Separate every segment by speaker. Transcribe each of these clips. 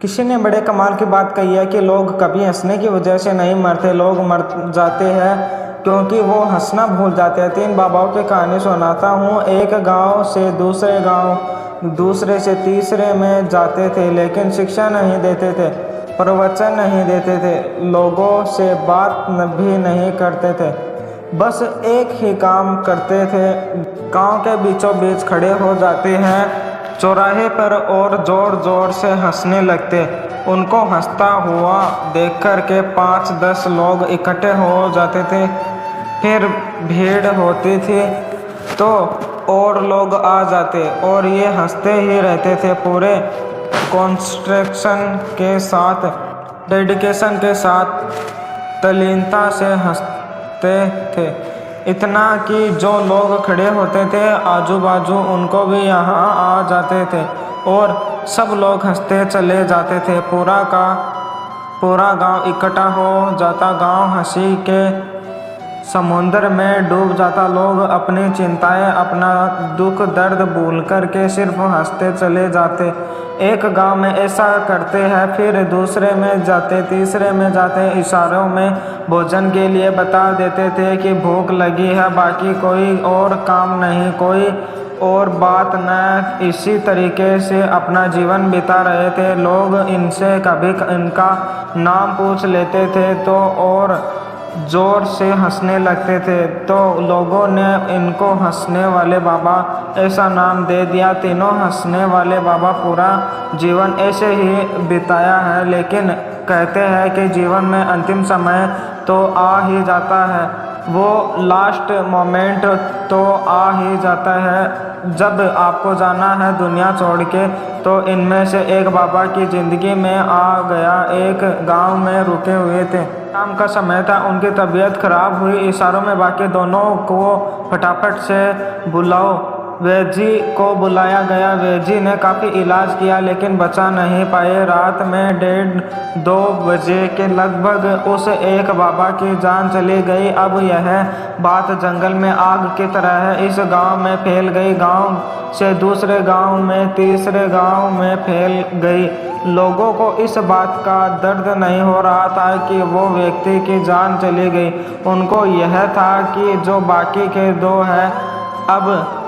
Speaker 1: किसी ने बड़े कमाल की बात कही है कि लोग कभी हंसने की वजह से नहीं मरते, लोग मर जाते हैं क्योंकि वो हंसना भूल जाते हैं। 3 बाबाओं की कहानी सुनाता हूँ। एक गांव से दूसरे गांव, दूसरे से तीसरे में जाते थे, लेकिन शिक्षा नहीं देते थे, प्रवचन नहीं देते थे, लोगों से बात भी नहीं करते थे, बस एक ही काम करते थे। गांव के बीचों बीच खड़े हो जाते हैं चौराहे पर और जोर जोर से हंसने लगते। उनको हंसता हुआ देखकर के 5-10 लोग इकट्ठे हो जाते थे। फिर भीड़ होती थी तो और लोग आ जाते और ये हंसते ही रहते थे, पूरे कॉन्संट्रेशन के साथ, डेडिकेशन के साथ, तल्लीनता से हंसते थे। इतना कि जो लोग खड़े होते थे आजू बाजू उनको भी यहाँ आ जाते थे और सब लोग हंसते चले जाते थे। पूरा गांव इकट्ठा हो जाता। गांव हंसी के समुद्र में डूब जाता। लोग अपनी चिंताएं, अपना दुख दर्द भूल कर के सिर्फ हंसते चले जाते। एक गांव में ऐसा करते हैं, फिर दूसरे में जाते, तीसरे में जाते, इशारों में भोजन के लिए बता देते थे कि भूख लगी है, बाकी कोई और काम नहीं, कोई और बात न। इसी तरीके से अपना जीवन बिता रहे थे। लोग इनसे कभी इनका नाम पूछ लेते थे तो और जोर से हंसने लगते थे, तो लोगों ने इनको हंसने वाले बाबा ऐसा नाम दे दिया। तीनों हंसने वाले बाबा पूरा जीवन ऐसे ही बिताया है, लेकिन कहते हैं कि जीवन में अंतिम समय तो आ ही जाता है, वो लास्ट मोमेंट तो आ ही जाता है जब आपको जाना है दुनिया छोड़ के। तो इनमें से एक बाबा की ज़िंदगी में आ गया। एक गांव में रुके हुए थे, शाम का समय था, उनकी तबीयत खराब हुई। इशारों में बाकी दोनों को फटाफट से बुलाओ। वैद्य जी को बुलाया गया। वैद्य जी ने काफ़ी इलाज किया लेकिन बचा नहीं पाए। रात में 1:30-2 बजे के लगभग उस एक बाबा की जान चली गई। अब यह बात जंगल में आग की तरह है, इस गांव में फैल गई, गांव से दूसरे गांव में, तीसरे गांव में फैल गई। लोगों को इस बात का दर्द नहीं हो रहा था कि वो व्यक्ति की जान चली गई, उनको यह था कि जो बाकी के 2 हैं, अब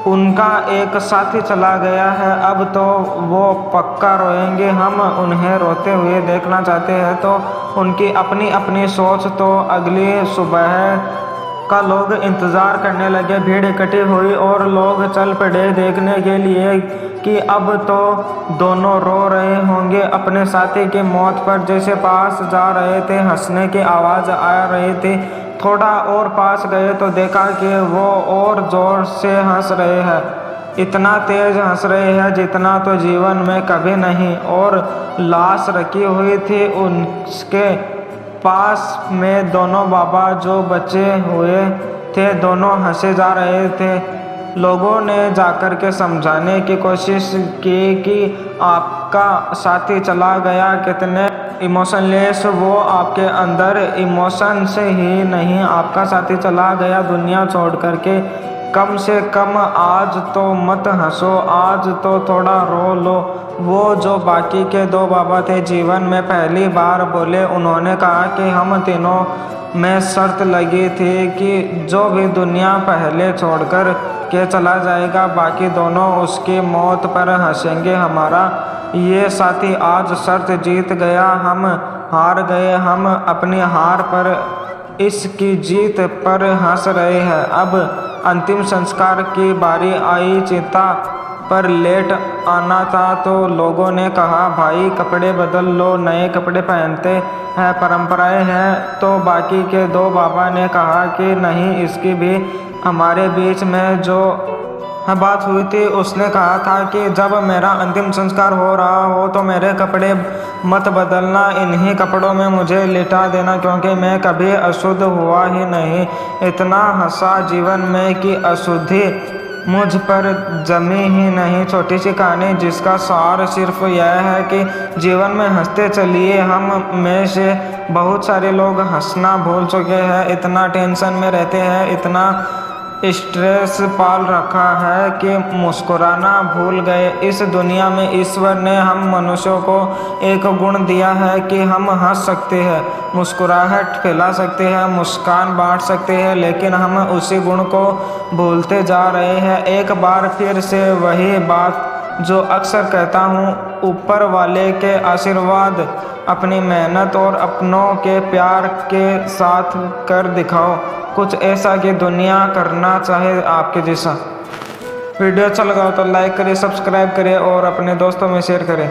Speaker 1: उनका एक साथी चला गया है, अब तो वो पक्का रोएंगे। हम उन्हें रोते हुए देखना चाहते हैं। तो उनकी अपनी अपनी सोच। तो अगली सुबह का लोग इंतज़ार करने लगे। भीड़ इकट्ठी हुई और लोग चल पड़े देखने के लिए कि अब तो दोनों रो रहे होंगे अपने साथी की मौत पर। जैसे पास जा रहे थे, हंसने की आवाज़ आ रही थी। थोड़ा और पास गए तो देखा कि वो और ज़ोर से हंस रहे हैं, इतना तेज़ हंस रहे हैं जितना तो जीवन में कभी नहीं। और लाश रखी हुई थी उनके पास में। दोनों बाबा जो बचे हुए थे, दोनों हंसे जा रहे थे। लोगों ने जाकर के समझाने की कोशिश की कि आपका साथी चला गया, कितने इमोशनलेस वो आपके अंदर इमोशन से ही नहीं, आपका साथी चला गया दुनिया छोड़ करके। कम से कम आज तो मत हंसो, आज तो थोड़ा रो लो। वो जो बाकी के 2 बाबा थे जीवन में पहली बार बोले। उन्होंने कहा कि हम तीनों में शर्त लगी थी कि जो भी दुनिया पहले छोड़कर के चला जाएगा, बाकी दोनों उसकी मौत पर हंसेंगे। हमारा ये साथी आज शर्त जीत गया, हम हार गए। हम अपनी हार पर, इसकी जीत पर हंस रहे हैं। अब अंतिम संस्कार की बारी आई। चिता पर लेट आना था तो लोगों ने कहा, भाई कपड़े बदल लो, नए कपड़े पहनते हैं, परंपराएं हैं। तो बाकी के 2 बाबा ने कहा कि नहीं, इसकी भी हमारे बीच में जो बात हुई थी, उसने कहा था कि जब मेरा अंतिम संस्कार हो रहा हो तो मेरे कपड़े मत बदलना, इन्हीं कपड़ों में मुझे लिटा देना, क्योंकि मैं कभी अशुद्ध हुआ ही नहीं। इतना हंसा जीवन में कि अशुद्धि मुझ पर जमी ही नहीं। छोटी सी कहानी जिसका सार सिर्फ यह है कि जीवन में हंसते चलिए। हम में से बहुत सारे लोग हंसना भूल चुके हैं, इतना टेंशन में रहते हैं, इतना स्ट्रेस पाल रखा है कि मुस्कुराना भूल गए। इस दुनिया में ईश्वर ने हम मनुष्यों को एक गुण दिया है कि हम हंस सकते हैं, मुस्कुराहट फैला सकते हैं, मुस्कान बांट सकते हैं, लेकिन हम उसी गुण को भूलते जा रहे हैं। एक बार फिर से वही बात जो अक्सर कहता हूँ, ऊपर वाले के आशीर्वाद अपनी मेहनत और अपनों के प्यार के साथ कर दिखाओ कुछ ऐसा कि दुनिया करना चाहे आपके जैसा। वीडियो अच्छा लगा हो तो लाइक करें, सब्सक्राइब करें और अपने दोस्तों में शेयर करें।